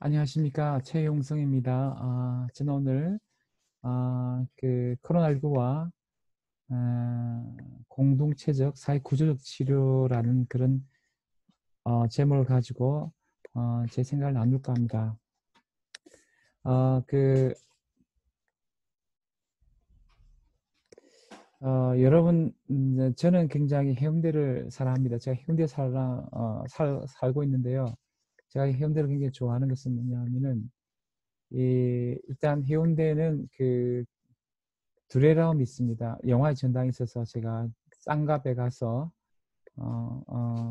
안녕하십니까. 최용성입니다. 저는 오늘 코로나19와 공동체적 사회구조적 치료라는 그런 제목을 가지고 제 생각을 나눌까 합니다. 어, 그, 여러분, 저는 굉장히 해운대를 사랑합니다. 제가 해운대 살고 있는데요. 제가 해운대를 굉장히 좋아하는 것은 뭐냐면은, 일단 해운대는 두레라움이 있습니다. 영화의 전당에 있어서 제가 쌍갑에 가서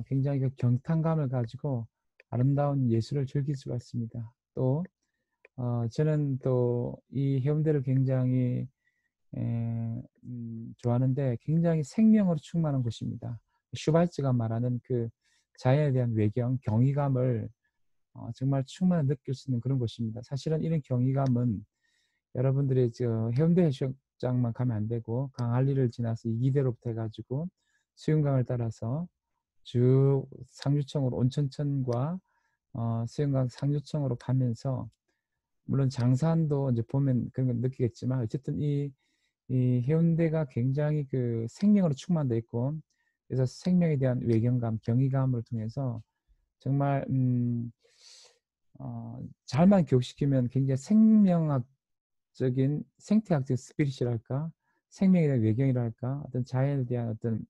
굉장히 그 경탄감을 가지고 아름다운 예술을 즐길 수가 있습니다. 또 저는 또 이 해운대를 굉장히 좋아하는데 굉장히 생명으로 충만한 곳입니다. 슈발츠가 말하는 그 자연에 대한 외경, 경이감을 정말 충만히 느낄 수 있는 그런 곳입니다. 사실은 이런 경이감은 여러분들이 저 해운대 해수욕장만 가면 안 되고 강안리를 지나서 이기대로부터 해가지고 수영강을 따라서 쭉 상류청으로 온천천과 수영강 상류청으로 가면서 물론 장산도 이제 보면 그런 걸 느끼겠지만 어쨌든 이 해운대가 굉장히 그 생명으로 충만되어 있고 그래서 생명에 대한 외경감, 경이감을 통해서 정말 잘만 교육시키면 굉장히 생명학적인 생태학적 스피릿이랄까 생명에 대한 외경이랄까 어떤 자연에 대한 어떤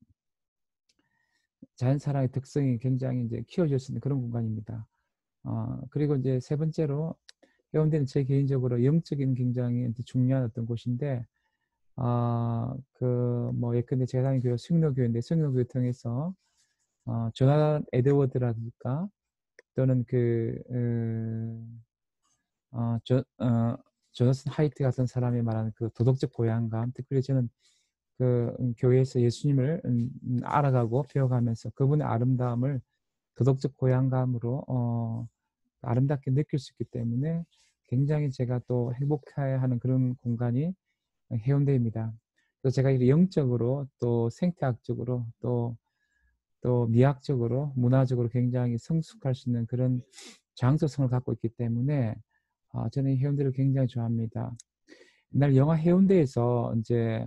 자연사랑의 특성이 굉장히 이제 키워질 수 있는 그런 공간입니다. 그리고 이제 세 번째로 해운대는 제 개인적으로 영적인 굉장히 중요한 어떤 곳인데 뭐 예컨대 제가 다니는 교회 승로교회인데 승로교회 통해서 조나단 에드워드라든가 또는 조나슨 하이트 같은 사람이 말하는 그 도덕적 고향감, 특별히 저는 교회에서 예수님을 알아가고 배워가면서 그분의 아름다움을 도덕적 고향감으로 아름답게 느낄 수 있기 때문에 굉장히 제가 또 행복해하는 그런 공간이 해운대입니다. 그래서 제가 영적으로 또 생태학적으로 또 미학적으로 문화적으로 굉장히 성숙할 수 있는 그런 장소성을 갖고 있기 때문에 저는 해운대를 굉장히 좋아합니다. 옛날 영화 해운대에서 이제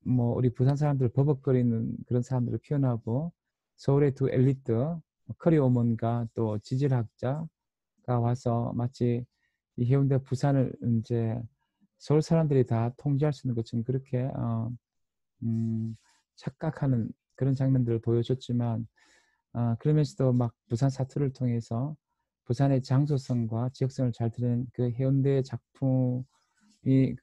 뭐 우리 부산 사람들 버벅거리는 그런 사람들을 표현하고 서울의 두 엘리트 커리 오먼과 또 지질학자가 와서 마치 이 해운대 부산을 이제 서울 사람들이 다 통제할 수 있는 것처럼 그렇게 착각하는 그런 장면들을 보여줬지만 그러면서도 막 부산 사투를 통해서 부산의 장소성과 지역성을 잘 드러낸 그 해운대 작품이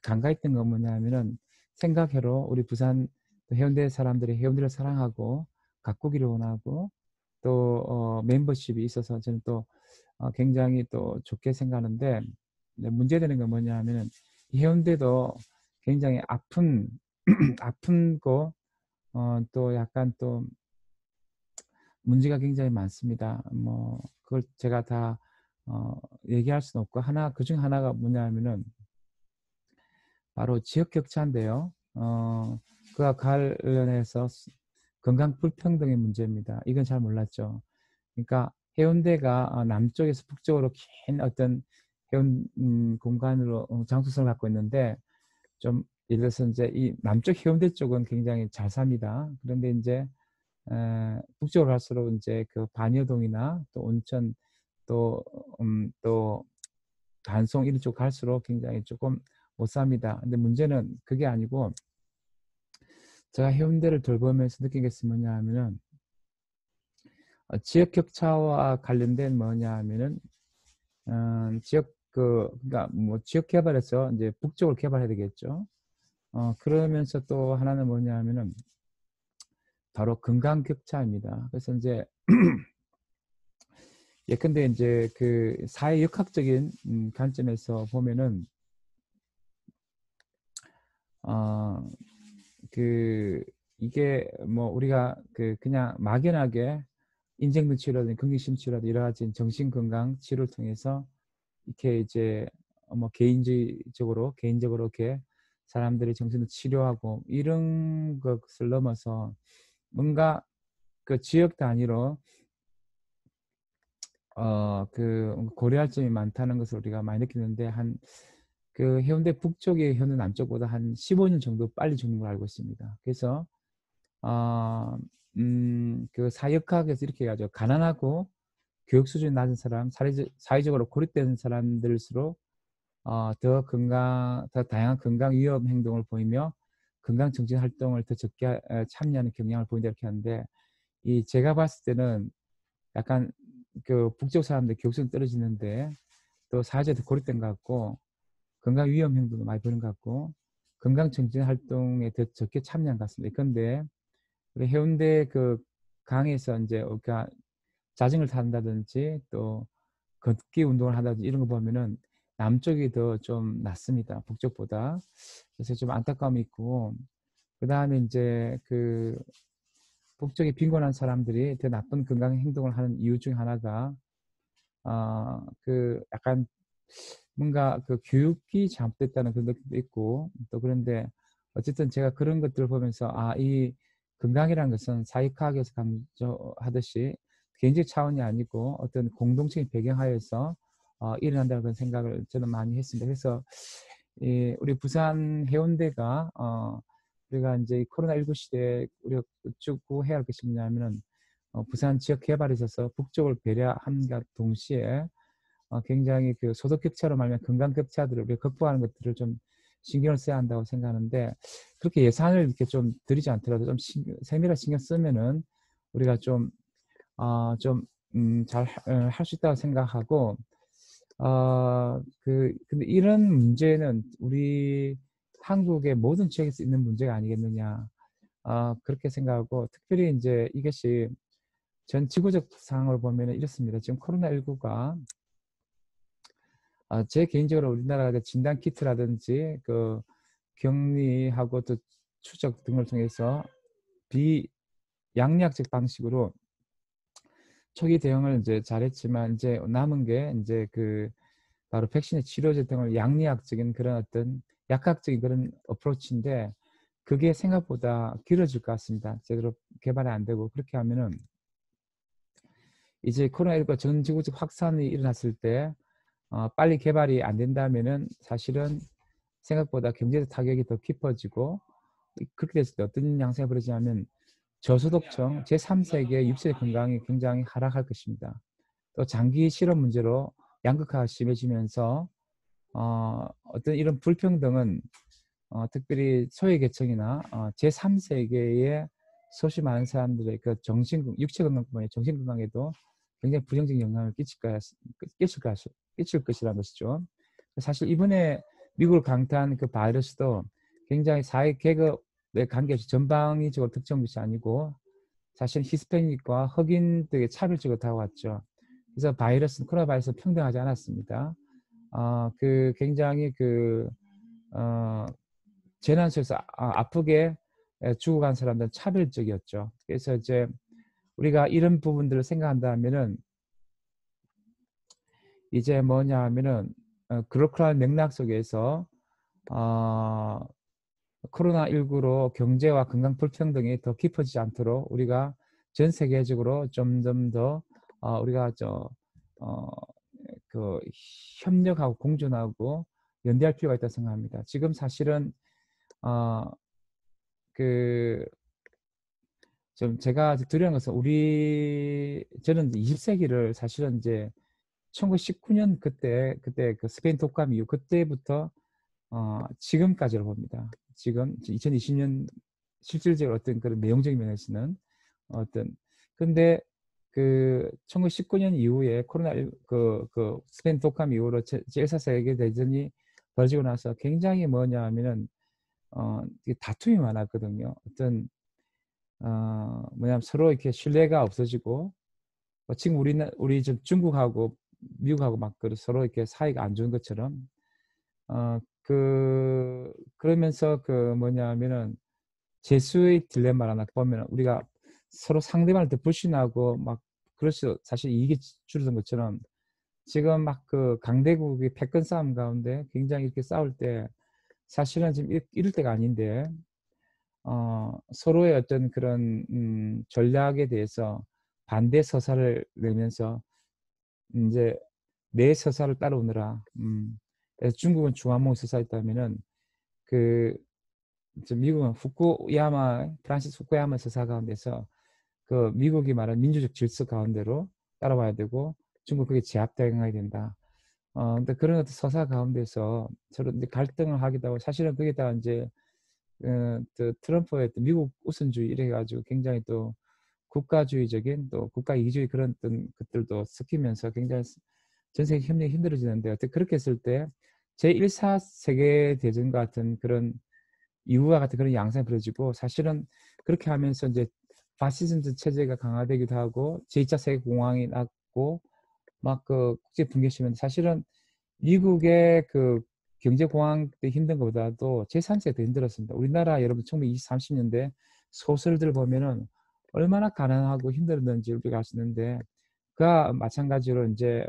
간과했던 건 뭐냐면은 생각해로 우리 부산 해운대 사람들이 해운대를 사랑하고 가꾸기를 원하고 또 멤버십이 있어서 저는 또 굉장히 또 좋게 생각하는데 문제되는 건 뭐냐면은 해운대도 굉장히 아픈고 또 약간 또 문제가 굉장히 많습니다. 뭐 그걸 제가 다 얘기할 수는 없고 그중 하나가 뭐냐면은 바로 지역 격차인데요. 그와 관련해서 건강 불평등의 문제입니다. 이건 잘 몰랐죠. 그러니까 해운대가 남쪽에서 북쪽으로 긴 어떤 해운 공간으로 장소성을 갖고 있는데 좀 예를 들어서 이제 이 남쪽 해운대 쪽은 굉장히 잘 삽니다. 그런데 이제 북쪽으로 갈수록 이제 그 반여동이나 또 온천 또 단송 이런 쪽 갈수록 굉장히 조금 못 삽니다. 근데 문제는 그게 아니고 제가 해운대를 돌보면서 느낀 게 뭐냐 하면은 지역 격차와 관련된 뭐냐 하면은 그러니까 뭐 지역 개발에서 이제 북쪽을 개발해야 되겠죠. 그러면서 또 하나는 뭐냐 하면은 바로 건강 격차입니다. 그래서 이제 예컨대 이제 그 사회 역학적인 관점에서 보면은 어, 이게 뭐 우리가 그냥 막연하게 인정도 치료라든지 긍정심 치료라든지 여러 가지 정신 건강 치료를 통해서 이렇게 이제 뭐 개인적으로 이렇게 사람들의 정신을 치료하고 이런 것을 넘어서 뭔가 그 지역 단위로 고려할 점이 많다는 것을 우리가 많이 느끼는데 그 해운대 북쪽의 현우 남쪽보다 한 15년 정도 빨리 죽는 걸 알고 있습니다. 그래서 어 그 사역학에서 이렇게 해가지고 가난하고 교육 수준이 낮은 사람, 사회적으로 고립된 사람들일수록 더 다양한 건강 위험 행동을 보이며 건강 정신 활동을 더 적게 참여하는 경향을 보인다 이렇게 하는데 제가 봤을 때는 약간 그 북쪽 사람들 교육수준 떨어지는데 또 사회적으로 고립된 것 같고 건강 위험 행동도 많이 보는 것 같고 건강 정신 활동에 더 적게 참여한 것 같습니다. 그런데 우리 해운대 그 강에서 이제 우리가 자전거를 탄다든지 또 걷기 운동을 한다든지 이런 거 보면은 남쪽이 더 좀 낫습니다. 북쪽보다. 그래서 좀 안타까움이 있고 그다음에 이제 그 북쪽에 빈곤한 사람들이 더 나쁜 건강 행동을 하는 이유 중 하나가 약간 뭔가 그 교육이 잘못됐다는 그런 느낌도 있고 또 그런데 어쨌든 제가 그런 것들을 보면서 이 건강이라는 것은 사회과학에서 강조하듯이 개인적 차원이 아니고 어떤 공동체의 배경하에서 일어난다는 그런 생각을 저는 많이 했습니다. 그래서 우리 부산 해운대가 우리가 이제 코로나19 시대에 우리가 추구해야 할 것이 뭐냐면은 부산 지역 개발에 있어서 북쪽을 배려함과 동시에 굉장히 그 소득 격차로 말하면 건강 격차들을 우리가 극복하는 것들을 좀 신경을 써야 한다고 생각하는데 그렇게 예산을 이렇게 좀 들이지 않더라도 좀 세밀하게 신경 쓰면은 우리가 잘 할 수 있다고 생각하고 근데 이런 문제는 우리 한국의 모든 지역에서 있는 문제가 아니겠느냐 그렇게 생각하고 특별히 이제 이것이 전 지구적 상황을 보면 이렇습니다. 지금 코로나19가 제 개인적으로 우리나라가 진단 키트라든지 그 격리하고 또 추적 등을 통해서 비양리학적 방식으로 초기 대응을 이제 잘했지만 이제 남은 게 이제 바로 백신의 치료제 등을 양리학적인 그런 어떤 약학적인 그런 어프로치인데 그게 생각보다 길어질 것 같습니다. 제대로 개발이 안 되고 그렇게 하면은 이제 코로나19가 전 지구적 확산이 일어났을 때 빨리 개발이 안 된다면은 사실은 생각보다 경제적 타격이 더 깊어지고 그렇게 됐을 때 어떤 양상이 벌어지냐면 저소득층 제3세계 육체 건강이 굉장히 하락할 것입니다. 또 장기 실업 문제로 양극화가 심해지면서 어떤 이런 불평등은 특별히 소외계층이나 제3세계의 소수 많은 사람들의 그 육체 건강뿐만 아니라 정신 건강에도 굉장히 부정적인 영향을 끼칠 것이라는 것이죠. 사실 이번에 미국을 강타한 그 바이러스도 굉장히 사회 계급의 관계없이 전방위적으로 특정한 것이 아니고 사실 히스패닉과 흑인 등의 차별적으로 다가왔죠. 그래서 코로나 바이러스는 평등하지 않았습니다. 굉장히 재난 속에서 아프게 죽어간 사람들은 차별적이었죠. 그래서 이제 우리가 이런 부분들을 생각한다면은 이제 뭐냐 하면은 그렇게한 맥락 속에서 어, 코로나19로 경제와 건강 불평등이 더 깊어지지 않도록 우리가 전 세계적으로 점점 더 우리가 어, 협력하고 공존하고 연대할 필요가 있다고 생각합니다. 지금 사실은 어, 그, 좀 제가 두려운 것은 저는 20세기를 사실은 이제 1919년 그때 그 스페인 독감 이후 그때부터 지금까지로 봅니다. 지금 2020년 실질적으로 어떤 그런 내용적인 면에서는 어떤 근데 그 1919년 이후에 스페인 독감 이후로 제1차 세계 대전이 벌어지고 나서 굉장히 뭐냐 하면은 다툼이 많았거든요. 뭐냐면 서로 이렇게 신뢰가 없어지고 지금 우리 좀 중국하고 미국하고 막 서로 이렇게 사이가 안 좋은 것처럼 그러면서 뭐냐면은 재수의 딜레마를 하나 보면 우리가 서로 상대방을 더 불신하고 막 그렇죠. 사실 이익이 줄어든 것처럼 지금 막 강대국의 패권 싸움 가운데 굉장히 이렇게 싸울 때 사실은 지금 이럴 때가 아닌데 서로의 어떤 그런 전략에 대해서 반대 서사를 내면서 인제 내 서사를 따라오느라 그래서 중국은 중화몽 서사 있다면은 그 미국은 후쿠야마 프란시스 후쿠야마 서사 가운데서 그 미국이 말하는 민주적 질서 가운데로 따라와야 되고 중국 그게 제압당해야 된다. 근데 그런 어떤 서사 가운데서 서로 인제 갈등을 하기도 하고 사실은 거기에다가 인제 또 트럼프의 또 미국 우선주의 이래 가지고 굉장히 또 국가주의적인 또 국가 이기주의 그런 어떤 것들도 섞이면서 굉장히 전 세계 협력이 힘들어지는데 어떻게 그렇게 했을 때 제1차 세계대전 같은 그런 이후와 같은 그런 양상이 벌어지고 사실은 그렇게 하면서 이제 파시즘 체제가 강화되기도 하고 제2차 세계공황이 났고 막 그 국제 붕괴시면 사실은 미국의 그 경제공황 때 힘든 것보다도 제3세가 더 힘들었습니다. 우리나라 여러분 1920, 30년대 소설들 보면은 얼마나 가난하고 힘들었는지 우리가 알 수 있는데 그와 마찬가지로 인제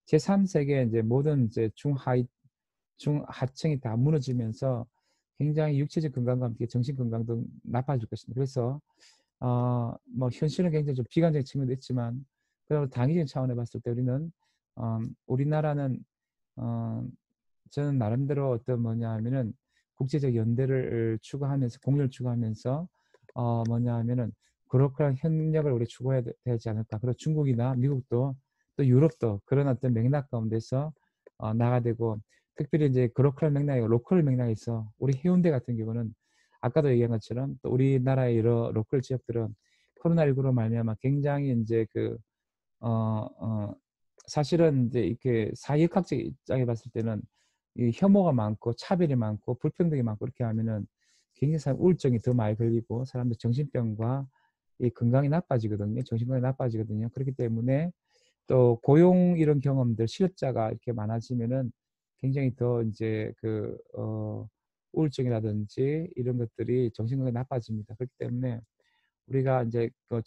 제3세계 인제 모든 이제 중하층이 다 무너지면서 굉장히 육체적 건강과 함께 정신 건강도 나빠질 것입니다. 그래서 뭐 현실은 굉장히 좀 비관적인 측면도 있지만 그래도 단기적인 차원에 봤을 때 우리는 우리나라는 어 저는 나름대로 어떤 뭐냐 하면은 국제적 연대를 추구하면서 공존을 추구하면서 뭐냐 하면은 그로컬한 협력을 우리 추구해야 되지 않을까. 그리고 중국이나 미국도 또 유럽도 그런 어떤 맥락 가운데서 나아가야 되고 특별히 이제 그로컬한 맥락이고 로컬 맥락에서 우리 해운대 같은 경우는 아까도 얘기한 것처럼 또 우리나라의 여러 로컬 지역들은 코로나19로 말미암아 굉장히 인제 그 어 어 사실은 인제 이렇게 사회학적 입장에 봤을 때는 이 혐오가 많고 차별이 많고 불평등이 많고 이렇게 하면은 굉장히 우울증이 더 많이 걸리고 사람들 정신병과 이 건강이 나빠지거든요. 정신건강이 나빠지거든요. 그렇기 때문에 또 고용 이런 경험들 실업자가 이렇게 많아지면은 굉장히 더 인제 우울증이라든지 이런 것들이 정신건강이 나빠집니다. 그렇기 때문에 우리가 인제 그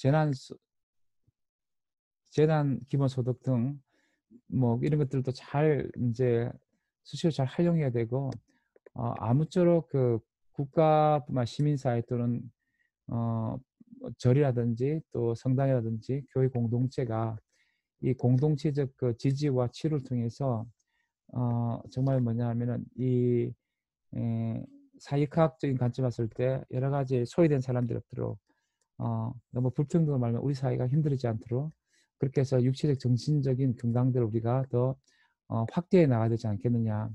재난 기본소득 등 뭐 이런 것들도 잘 인제 수시로 잘 활용해야 되고 아무쪼록 그 국가뿐만 시민사회 또는 뭐 절이라든지 또 성당이라든지 교회 공동체가 이 공동체적 그 지지와 치료를 통해서 정말 뭐냐 하면은 이 에 사회科학적인 관점 봤을 때 여러 가지 소외된 사람들 앞으로 너무 불평등을 말면 우리 사회가 힘들지 않도록 그렇게 해서 육체적 정신적인 건강들을 우리가 더 확대해 나가야 되지 않겠느냐.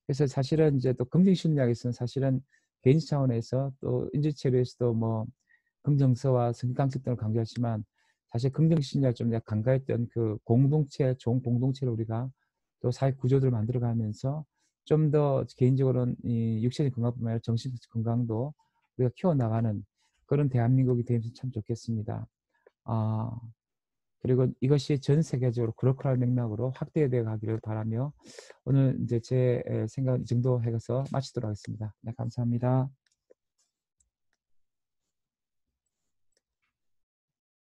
그래서 사실은 이제 또 긍정 심리학에서는 사실은 개인 차원에서 또 인지체계에서도 뭐 긍정서와 성격 강식 등을 강조하지만 사실 긍정 심리학 좀 약간 간과했던 그 공동체, 좋은 공동체를 우리가 또 사회 구조들을 만들어 가면서 좀 더 개인적으로는 이 육체적 건강뿐만 아니라 정신적 건강도 우리가 키워나가는 그런 대한민국이 되면 참 좋겠습니다. 아 그리고 이것이 전 세계적으로 글로컬 맥락으로 확대되어 가기를 바라며 오늘 이제 제 생각 이 정도 해서 마치도록 하겠습니다. 네 감사합니다.